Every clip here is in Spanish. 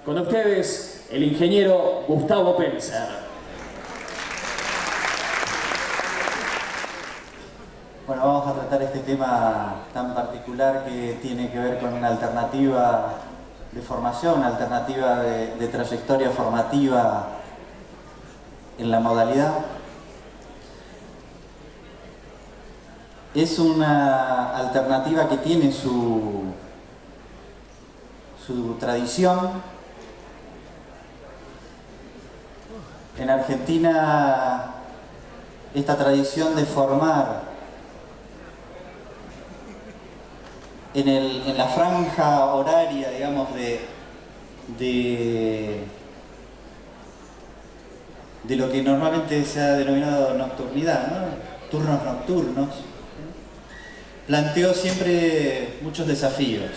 Con ustedes, el ingeniero Gustavo Penser. Bueno, vamos a tratar este tema tan particular que tiene que ver con una alternativa de formación, una alternativa de trayectoria formativa en la modalidad. Es una alternativa que tiene su tradición. En Argentina, esta tradición de formar en la franja horaria, digamos, de lo que normalmente se ha denominado nocturnidad, ¿no? Turnos nocturnos, planteó siempre muchos desafíos.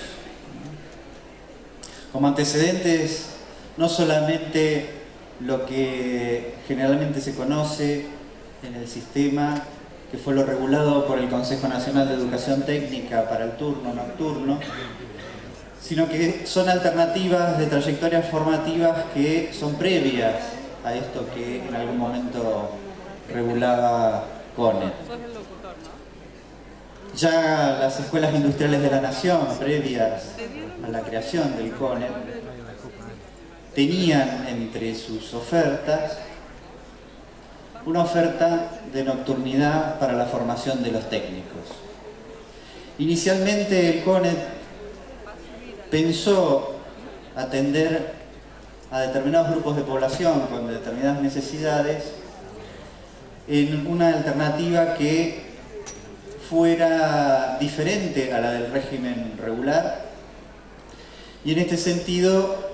Como antecedentes, no solamente lo que generalmente se conoce en el sistema, que fue lo regulado por el Consejo Nacional de Educación Técnica para el turno nocturno, sino que son alternativas de trayectorias formativas que son previas a esto que en algún momento regulaba CONET. Ya las escuelas industriales de la nación, previas a la creación del CONET, tenían entre sus ofertas una oferta de nocturnidad para la formación de los técnicos. Inicialmente el CONET pensó atender a determinados grupos de población con determinadas necesidades en una alternativa que fuera diferente a la del régimen regular, y en este sentido,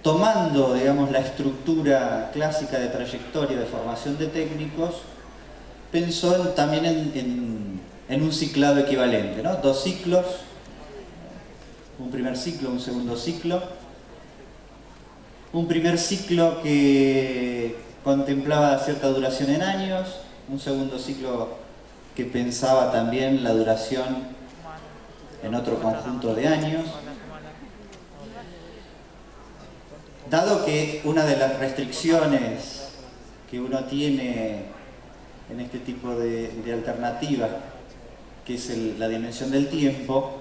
tomando, digamos, la estructura clásica de trayectoria de formación de técnicos, pensó también en un ciclado equivalente, ¿no? 2 ciclos, un primer ciclo, un segundo ciclo. Un primer ciclo que contemplaba cierta duración en años, un segundo ciclo que pensaba también la duración en otro conjunto de años. Dado que una de las restricciones que uno tiene en este tipo de alternativas, que es la dimensión del tiempo,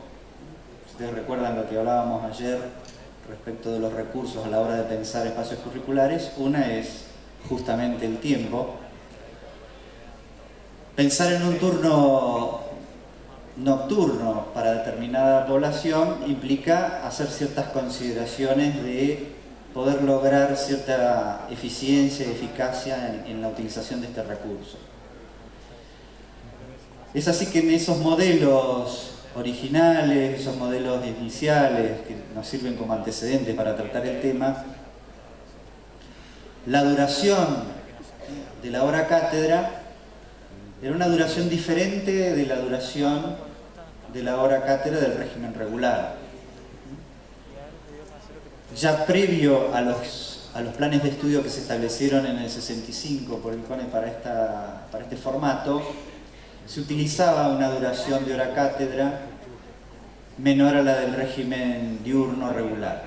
ustedes recuerdan lo que hablábamos ayer respecto de los recursos a la hora de pensar espacios curriculares, una es justamente el tiempo. Pensar en un turno nocturno para determinada población implica hacer ciertas consideraciones de poder lograr cierta eficiencia y eficacia en la utilización de este recurso. Es así que en esos modelos originales, esos modelos iniciales que nos sirven como antecedente para tratar el tema, la duración de la hora cátedra era una duración diferente de la duración de la hora cátedra del régimen regular. Ya previo a los planes de estudio que se establecieron en el 65 por el CONET para este formato, se utilizaba una duración de hora cátedra menor a la del régimen diurno regular.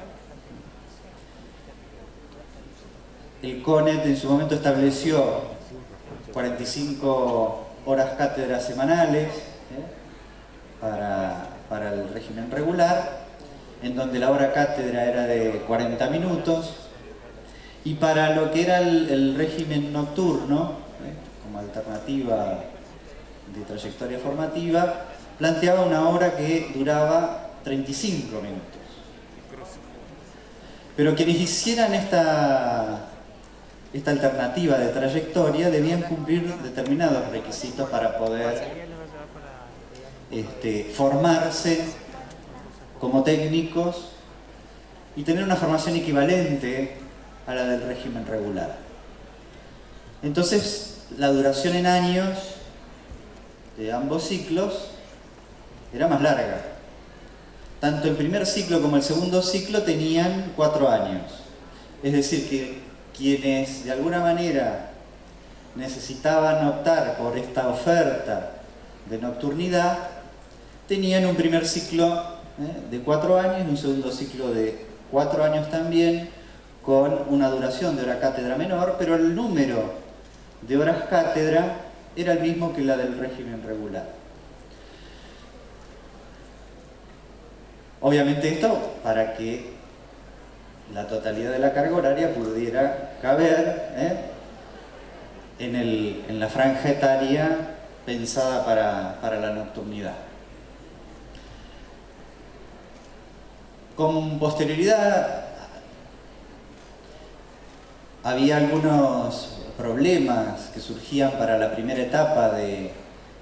El CONET en su momento estableció 45 horas cátedra semanales para el régimen regular, en donde la hora cátedra era de 40 minutos, y para lo que era el régimen nocturno, como alternativa de trayectoria formativa, planteaba una hora que duraba 35 minutos. Pero quienes hicieran esta alternativa de trayectoria debían cumplir determinados requisitos para poder formarse como técnicos y tener una formación equivalente a la del régimen regular. Entonces, la duración en años de ambos ciclos era más larga. Tanto el primer ciclo como el segundo ciclo tenían 4 años. Es decir, que quienes de alguna manera necesitaban optar por esta oferta de nocturnidad tenían un primer ciclo de 4 años y un segundo ciclo de 4 años también, con una duración de hora cátedra menor, pero el número de horas cátedra era el mismo que la del régimen regular. Obviamente esto para que la totalidad de la carga horaria pudiera caber en la franja etaria pensada para la nocturnidad. Con posterioridad había algunos problemas que surgían para la primera etapa del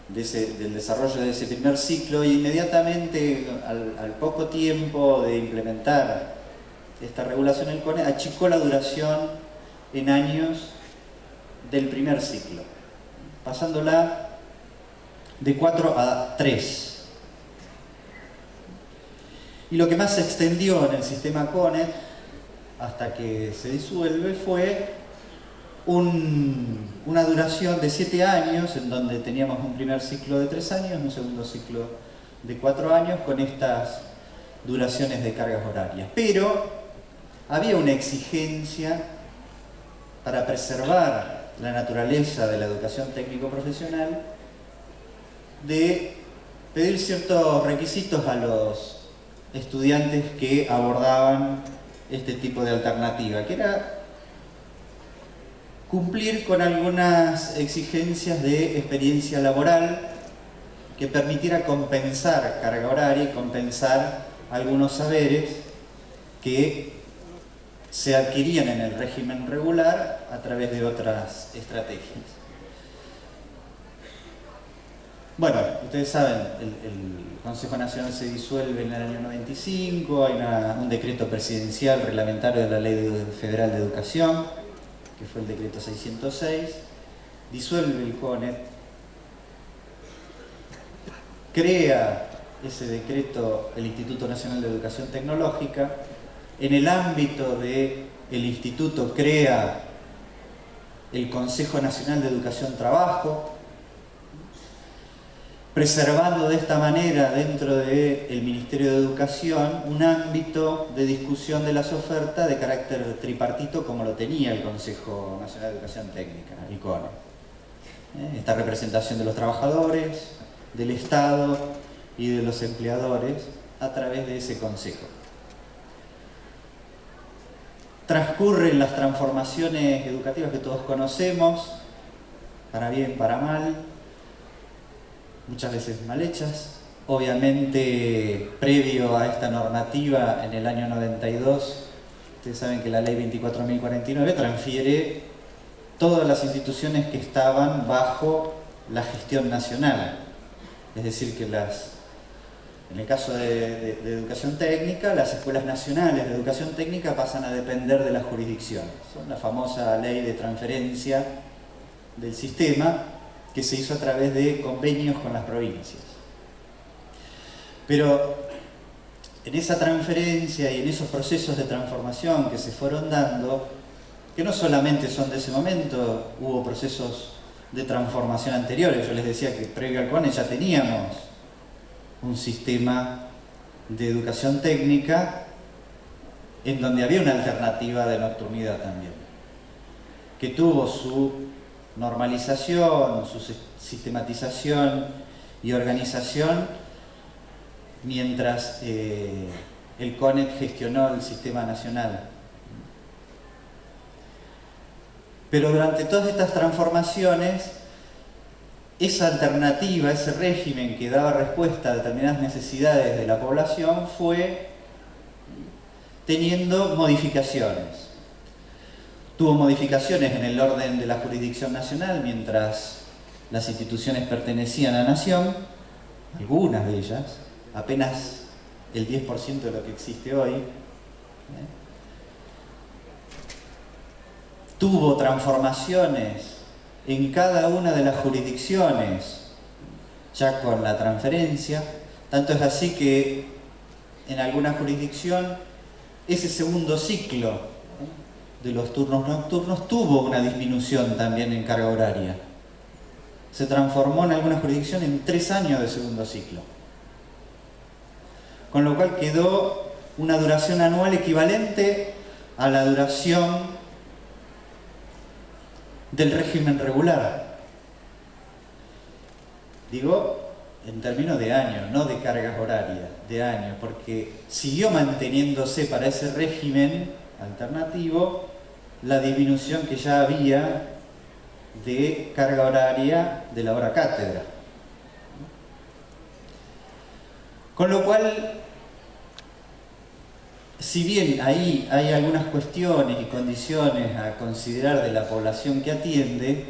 desarrollo de ese primer ciclo, y inmediatamente al poco tiempo de implementar esta regulación, el CONE achicó la duración en años del primer ciclo, pasándola de 4 a 3. Y lo que más se extendió en el sistema CONE hasta que se disuelve fue una duración de 7 años, en donde teníamos un primer ciclo de 3 años, un segundo ciclo de 4 años, con estas duraciones de cargas horarias. Pero había una exigencia para preservar la naturaleza de la educación técnico-profesional de pedir ciertos requisitos a los estudiantes que abordaban este tipo de alternativa, que era cumplir con algunas exigencias de experiencia laboral que permitiera compensar carga horaria y compensar algunos saberes que se adquirían en el régimen regular a través de otras estrategias. Bueno, ustedes saben, el Consejo Nacional se disuelve en el año 95, hay un decreto presidencial reglamentario de la Ley Federal de Educación, que fue el decreto 606, disuelve el CONE, crea ese decreto el Instituto Nacional de Educación Tecnológica. En el ámbito del instituto crea el Consejo Nacional de Educación Trabajo, preservando de esta manera dentro del Ministerio de Educación un ámbito de discusión de las ofertas de carácter tripartito como lo tenía el Consejo Nacional de Educación Técnica, el CONE. Esta representación de los trabajadores, del Estado y de los empleadores a través de ese consejo. Transcurren las transformaciones educativas que todos conocemos, para bien, para mal, muchas veces mal hechas. Obviamente, previo a esta normativa, en el año 92, ustedes saben que la ley 24.049 transfiere todas las instituciones que estaban bajo la gestión nacional. Es decir, que en el caso de educación técnica, las escuelas nacionales de educación técnica pasan a depender de las jurisdicciones. Son la famosa ley de transferencia del sistema, que se hizo a través de convenios con las provincias. Pero en esa transferencia y en esos procesos de transformación que se fueron dando, que no solamente son de ese momento, hubo procesos de transformación anteriores. Yo les decía que previo al CONE ya teníamos un sistema de educación técnica en donde había una alternativa de nocturnidad también, que tuvo su normalización, su sistematización y organización mientras el CONE gestionó el sistema nacional. Pero durante todas estas transformaciones, esa alternativa, ese régimen que daba respuesta a determinadas necesidades de la población fue teniendo modificaciones. Tuvo modificaciones en el orden de la jurisdicción nacional mientras las instituciones pertenecían a la nación, algunas de ellas, apenas el 10% de lo que existe hoy. Tuvo transformaciones en cada una de las jurisdicciones, ya con la transferencia. Tanto es así que en alguna jurisdicción ese segundo ciclo de los turnos nocturnos tuvo una disminución también en carga horaria. Se transformó en alguna jurisdicción en 3 años de segundo ciclo. Con lo cual quedó una duración anual equivalente a la duración del régimen regular. Digo, en términos de años, no de cargas horarias, de años, porque siguió manteniéndose para ese régimen alternativo la disminución que ya había de carga horaria de la hora cátedra. Con lo cual, si bien ahí hay algunas cuestiones y condiciones a considerar de la población que atiende,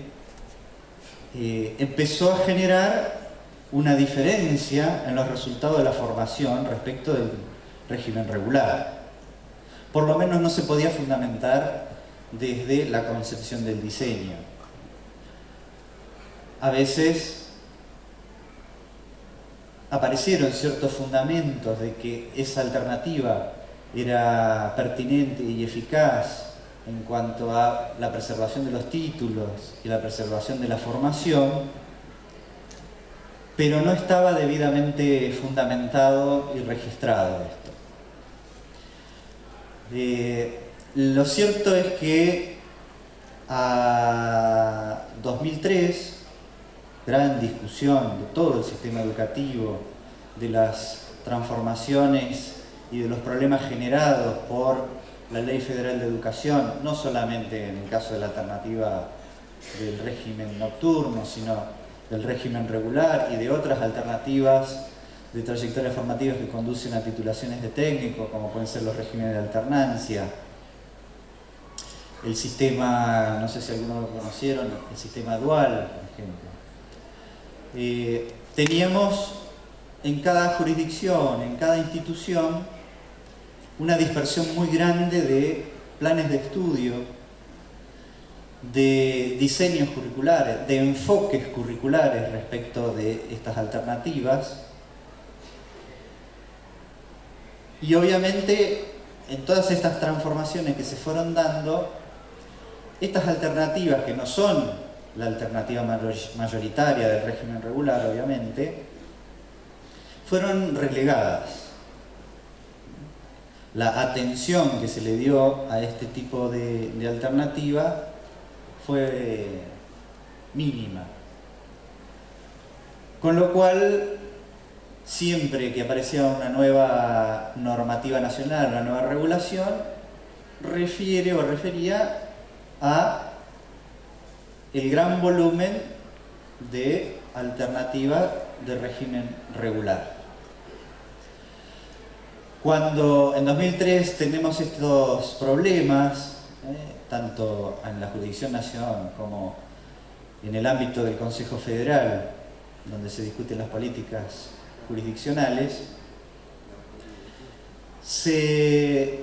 empezó a generar una diferencia en los resultados de la formación respecto del régimen regular. Por lo menos no se podía fundamentar desde la concepción del diseño. A veces aparecieron ciertos fundamentos de que esa alternativa era pertinente y eficaz en cuanto a la preservación de los títulos y la preservación de la formación, pero no estaba debidamente fundamentado y registrado esto. Lo cierto es que a 2003, gran discusión de todo el sistema educativo, de las transformaciones y de los problemas generados por la Ley Federal de Educación, no solamente en el caso de la alternativa del régimen nocturno, sino del régimen regular y de otras alternativas de trayectorias formativas que conducen a titulaciones de técnico, como pueden ser los regímenes de alternancia, el sistema, no sé si algunos lo conocieron, el sistema dual, por ejemplo. Teníamos en cada jurisdicción, en cada institución, una dispersión muy grande de planes de estudio, de diseños curriculares, de enfoques curriculares respecto de estas alternativas. Y obviamente, en todas estas transformaciones que se fueron dando, estas alternativas, que no son la alternativa mayoritaria del régimen regular, obviamente, fueron relegadas. La atención que se le dio a este tipo de alternativa fue mínima. Con lo cual, siempre que aparecía una nueva normativa nacional, una nueva regulación, refiere o refería a el gran volumen de alternativa de régimen regular. Cuando en 2003 tenemos estos problemas, tanto en la jurisdicción nacional como en el ámbito del Consejo Federal, donde se discuten las políticas jurisdiccionales, se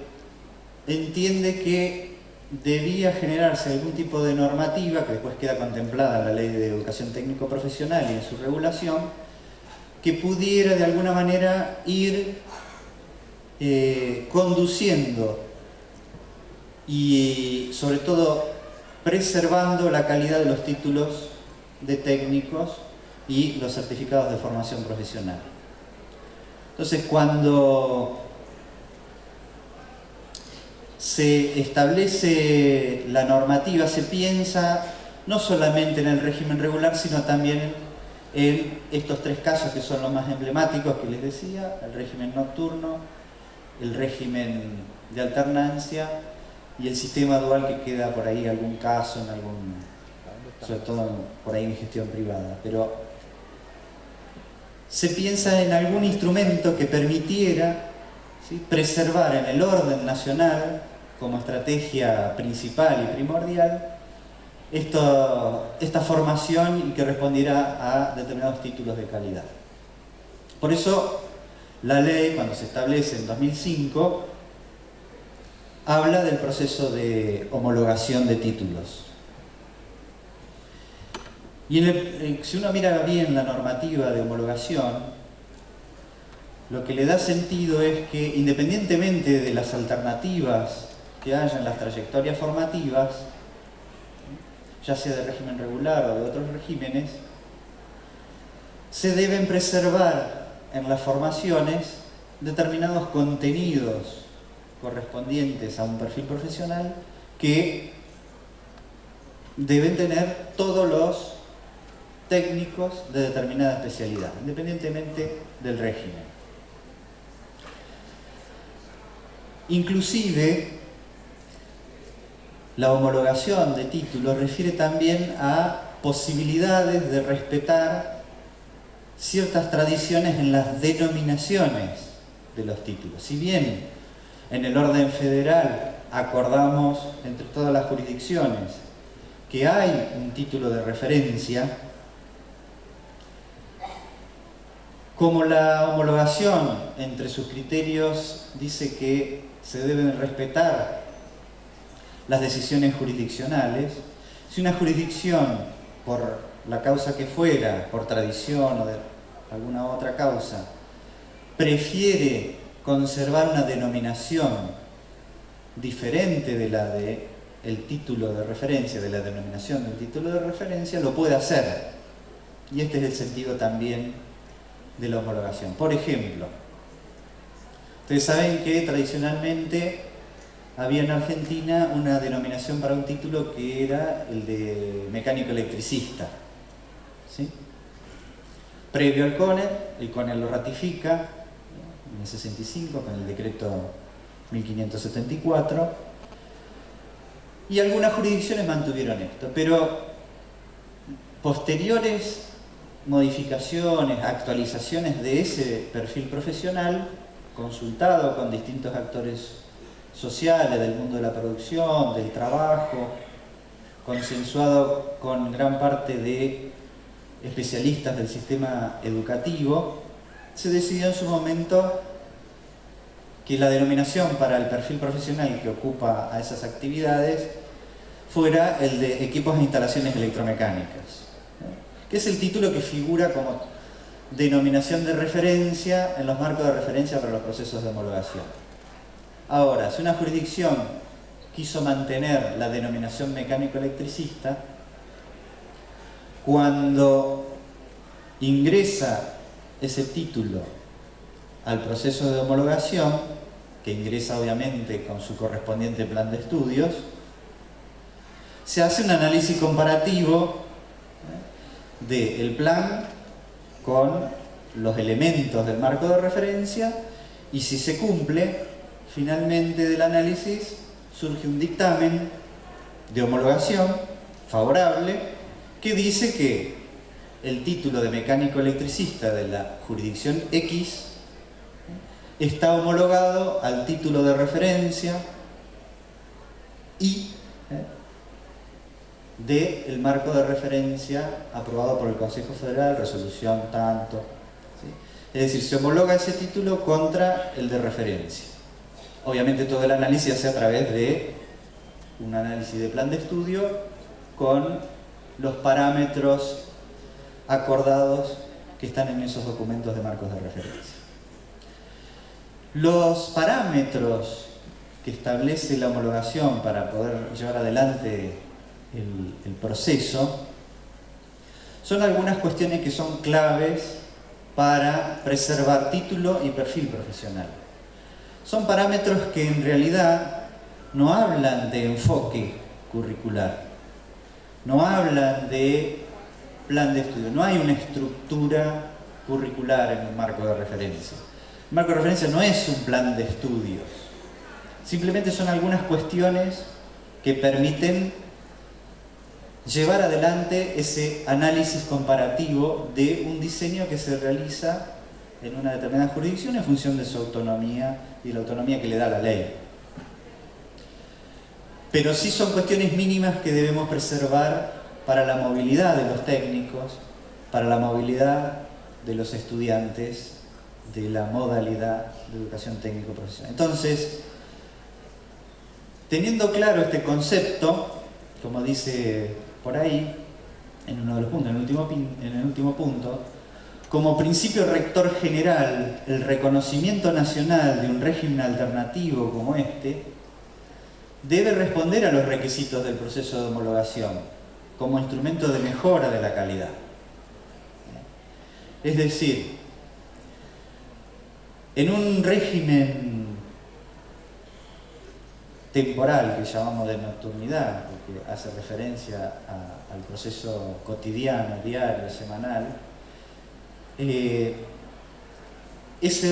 entiende que debía generarse algún tipo de normativa, que después queda contemplada en la Ley de Educación Técnico Profesional y en su regulación, que pudiera de alguna manera ir conduciendo y sobre todo preservando la calidad de los títulos de técnicos y los certificados de formación profesional. Entonces, cuando se establece la normativa, se piensa no solamente en el régimen regular, sino también en estos tres casos que son los más emblemáticos que les decía: el régimen nocturno, el régimen de alternancia y el sistema dual, que queda por ahí algún caso, en algún, sobre todo por ahí en gestión privada. Pero se piensa en algún instrumento que permitiera, ¿sí?, preservar en el orden nacional, como estrategia principal y primordial, esta formación y que respondiera a determinados títulos de calidad. Por eso, la ley, cuando se establece en 2005, habla del proceso de homologación de títulos. Y si uno mira bien la normativa de homologación, lo que le da sentido es que, independientemente de las alternativas que haya en las trayectorias formativas, ya sea de régimen regular o de otros regímenes, se deben preservar en las formaciones determinados contenidos correspondientes a un perfil profesional que deben tener todos los técnicos de determinada especialidad, independientemente del régimen. Inclusive, la homologación de títulos refiere también a posibilidades de respetar ciertas tradiciones en las denominaciones de los títulos. Si bien en el orden federal acordamos entre todas las jurisdicciones que hay un título de referencia, como la homologación entre sus criterios dice que se deben respetar las decisiones jurisdiccionales, si una jurisdicción, por la causa que fuera, por tradición o de alguna otra causa, prefiere conservar una denominación diferente de la del título de referencia, de la denominación del título de referencia, lo puede hacer. Y este es el sentido también de la homologación. Por ejemplo, ustedes saben que tradicionalmente había en Argentina una denominación para un título que era el de mecánico electricista, ¿sí? Previo al CONET, el CONET lo ratifica en el 65 con el decreto 1574, y algunas jurisdicciones mantuvieron esto, pero posteriores modificaciones, actualizaciones de ese perfil profesional, consultado con distintos actores sociales del mundo de la producción, del trabajo, consensuado con gran parte de especialistas del sistema educativo, se decidió en su momento que la denominación para el perfil profesional que ocupa a esas actividades fuera el de equipos e instalaciones electromecánicas, que es el título que figura como denominación de referencia en los marcos de referencia para los procesos de homologación. Ahora, si una jurisdicción quiso mantener la denominación mecánico-electricista, cuando ingresa ese título al proceso de homologación, que ingresa obviamente con su correspondiente plan de estudios, se hace un análisis comparativo del plan con los elementos del marco de referencia, y si se cumple, finalmente del análisis surge un dictamen de homologación favorable que dice que el título de mecánico electricista de la jurisdicción X está homologado al título de referencia Y del marco de referencia aprobado por el Consejo Federal, resolución tanto, ¿sí? Es decir, se homologa ese título contra el de referencia. Obviamente todo el análisis se hace a través de un análisis de plan de estudio con los parámetros acordados que están en esos documentos de marcos de referencia. Los parámetros que establece la homologación para poder llevar adelante el proceso son algunas cuestiones que son claves para preservar título y perfil profesional. Son parámetros que en realidad no hablan de enfoque curricular, no hablan de plan de estudio, no hay una estructura curricular en un marco de referencia. El marco de referencia no es un plan de estudios, simplemente son algunas cuestiones que permiten llevar adelante ese análisis comparativo de un diseño que se realiza en una determinada jurisdicción en función de su autonomía y la autonomía que le da la ley. Pero sí son cuestiones mínimas que debemos preservar para la movilidad de los técnicos, para la movilidad de los estudiantes de la modalidad de educación técnico-profesional. Entonces, teniendo claro este concepto, como dice por ahí, en uno de los puntos, en el último punto, como principio rector general, el reconocimiento nacional de un régimen alternativo como este debe responder a los requisitos del proceso de homologación como instrumento de mejora de la calidad. Es decir, En un régimen temporal que llamamos de nocturnidad, porque hace referencia al proceso cotidiano, diario, semanal, ese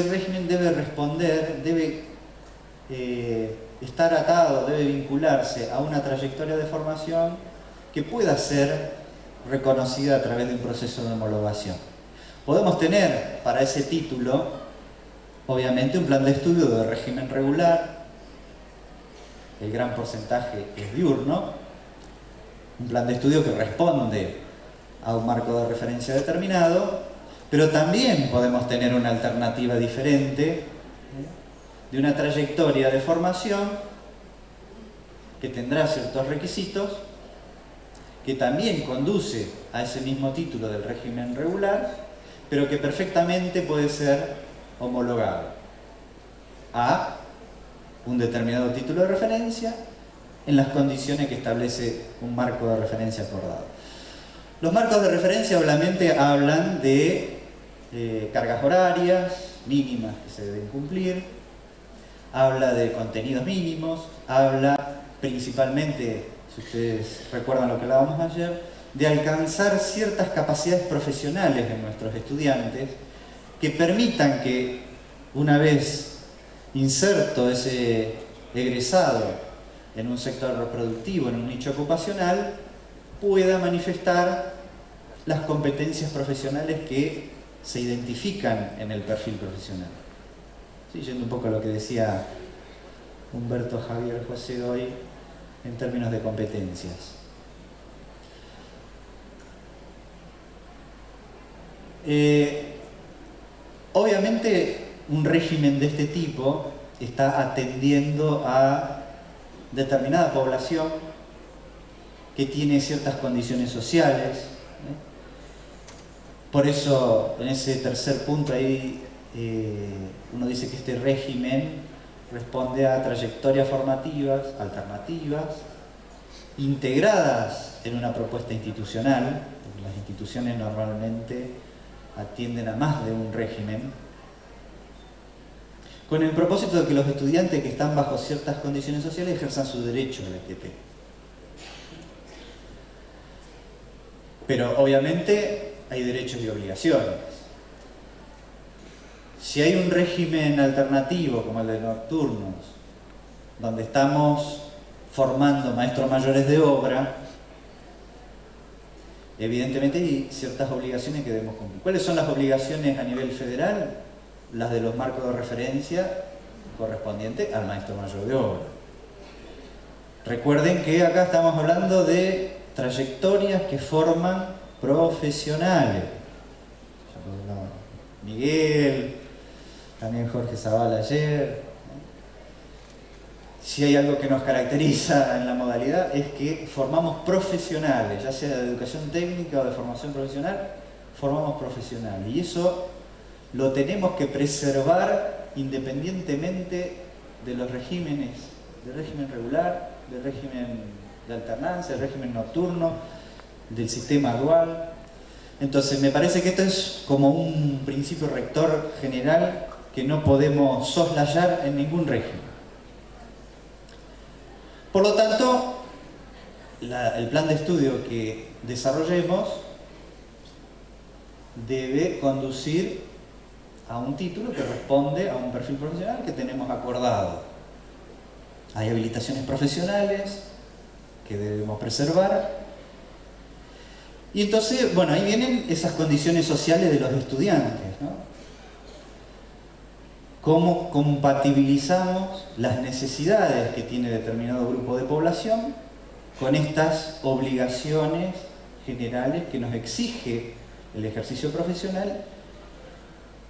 régimen debe responder, debe estar atado, debe vincularse a una trayectoria de formación que pueda ser reconocida a través de un proceso de homologación. Podemos tener para ese título, obviamente, un plan de estudio de régimen regular, el gran porcentaje es diurno, un plan de estudio que responde a un marco de referencia determinado, pero también podemos tener una alternativa diferente de una trayectoria de formación que tendrá ciertos requisitos, que también conduce a ese mismo título del régimen regular, pero que perfectamente puede ser homologado a un determinado título de referencia en las condiciones que establece un marco de referencia acordado. Los marcos de referencia obviamente hablan de cargas horarias mínimas que se deben cumplir, habla de contenidos mínimos, habla principalmente, si ustedes recuerdan lo que hablábamos ayer, de alcanzar ciertas capacidades profesionales de nuestros estudiantes que permitan que, una vez inserto ese egresado en un sector reproductivo, en un nicho ocupacional, pueda manifestar las competencias profesionales que se identifican en el perfil profesional. Sí, yendo un poco a lo que decía Humberto Javier José hoy en términos de competencias. Obviamente un régimen de este tipo está atendiendo a determinada población que tiene ciertas condiciones sociales. Por eso en ese tercer punto ahí uno dice que este régimen responde a trayectorias formativas, alternativas, integradas en una propuesta institucional, porque las instituciones normalmente atienden a más de un régimen, con el propósito de que los estudiantes que están bajo ciertas condiciones sociales ejerzan su derecho al ETP. Pero obviamente hay derechos y obligaciones. Si hay un régimen alternativo como el de nocturnos, donde estamos formando maestros mayores de obra, evidentemente hay ciertas obligaciones que debemos cumplir. ¿Cuáles son las obligaciones a nivel federal? Las de los marcos de referencia correspondientes al maestro mayor de obra. Recuerden que acá estamos hablando de trayectorias que forman profesionales. Miguel, también Jorge Zavala ayer. Si hay algo que nos caracteriza en la modalidad es que formamos profesionales, ya sea de educación técnica o de formación profesional, formamos profesionales. Y eso lo tenemos que preservar independientemente de los regímenes, del régimen regular, del régimen de alternancia, del régimen nocturno, del sistema dual. Entonces me parece que esto es como un principio rector general que no podemos soslayar en ningún régimen. Por lo tanto, el plan de estudio que desarrollemos debe conducir a un título que responde a un perfil profesional que tenemos acordado. Hay habilitaciones profesionales que debemos preservar. Y entonces, bueno, ahí vienen esas condiciones sociales de los estudiantes, ¿no? ¿Cómo compatibilizamos las necesidades que tiene determinado grupo de población con estas obligaciones generales que nos exige el ejercicio profesional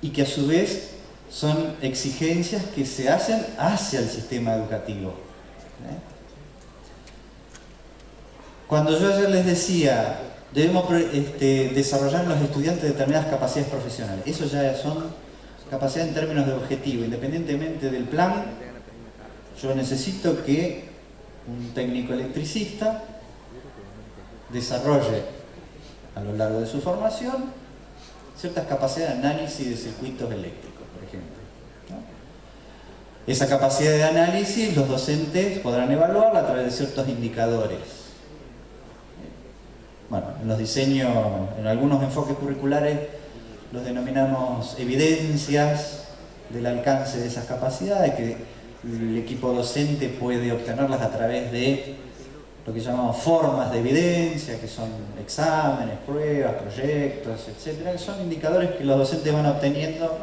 y que a su vez son exigencias que se hacen hacia el sistema educativo? Cuando yo ayer les decía, debemos desarrollar en los estudiantes determinadas capacidades profesionales, eso ya son capacidades en términos de objetivo, independientemente del plan. Yo necesito que un técnico electricista desarrolle a lo largo de su formación ciertas capacidades de análisis de circuitos eléctricos, por ejemplo. Esa capacidad de análisis los docentes podrán evaluarla a través de ciertos indicadores. Bueno, en los diseños, en algunos enfoques curriculares los denominamos evidencias del alcance de esas capacidades, que el equipo docente puede obtenerlas a través de lo que llamamos formas de evidencia, que son exámenes, pruebas, proyectos, etc. Son indicadores que los docentes van obteniendo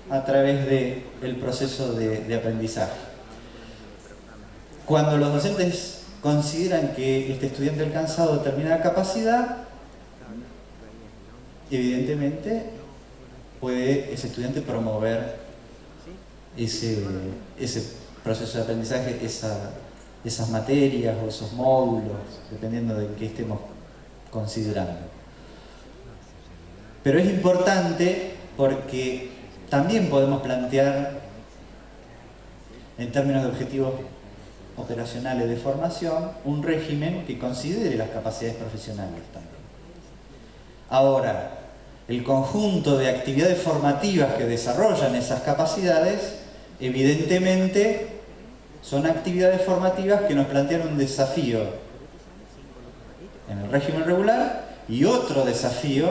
a través del proceso de aprendizaje. Cuando los docentes consideran que este estudiante ha alcanzado determinada capacidad, evidentemente puede ese estudiante promover ese proceso de aprendizaje, esas materias o esos módulos, dependiendo de qué estemos considerando. Pero es importante porque también podemos plantear, en términos de objetivos operacionales de formación, un régimen que considere las capacidades profesionales también. Ahora, el conjunto de actividades formativas que desarrollan esas capacidades, evidentemente, son actividades formativas que nos plantean un desafío en el régimen regular y otro desafío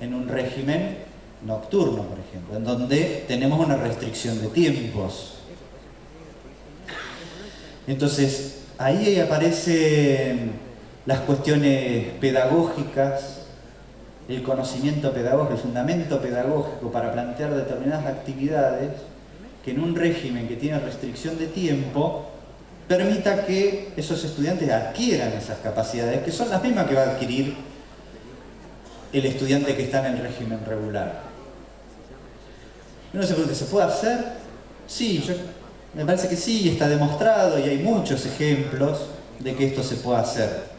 en un régimen nocturno, por ejemplo, en donde tenemos una restricción de tiempos. Entonces, ahí aparecen las cuestiones pedagógicas, el conocimiento pedagógico, el fundamento pedagógico para plantear determinadas actividades que en un régimen que tiene restricción de tiempo permita que esos estudiantes adquieran esas capacidades, que son las mismas que va a adquirir el estudiante que está en el régimen regular. Uno se pregunta, ¿se puede hacer? Sí, me parece que sí, está demostrado y hay muchos ejemplos de que esto se puede hacer.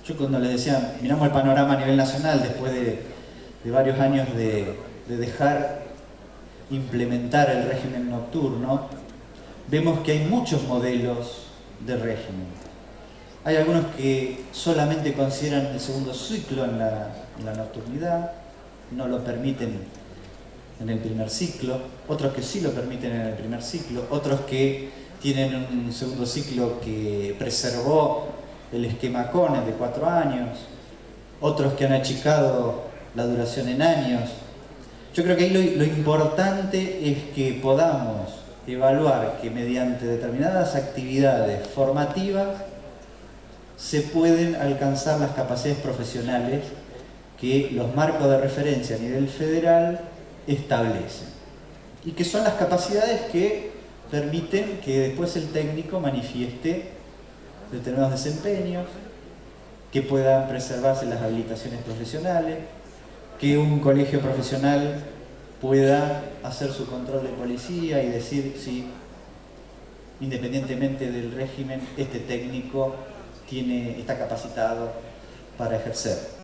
Yo cuando les decía, miramos el panorama a nivel nacional después de varios años de dejar implementar el régimen nocturno, vemos que hay muchos modelos de régimen. Hay algunos que solamente consideran el segundo ciclo en la nocturnidad, no lo permiten en el primer ciclo, otros que sí lo permiten en el primer ciclo, otros que tienen un segundo ciclo que preservó el esquema CONE de 4 años, otros que han achicado la duración en años. Yo creo que ahí lo importante es que podamos evaluar que mediante determinadas actividades formativas se pueden alcanzar las capacidades profesionales que los marcos de referencia a nivel federal establecen y que son las capacidades que permiten que después el técnico manifieste determinados desempeños, que puedan preservarse las habilitaciones profesionales, que un colegio profesional pueda hacer su control de policía y decir si, independientemente del régimen, este técnico está capacitado para ejercer.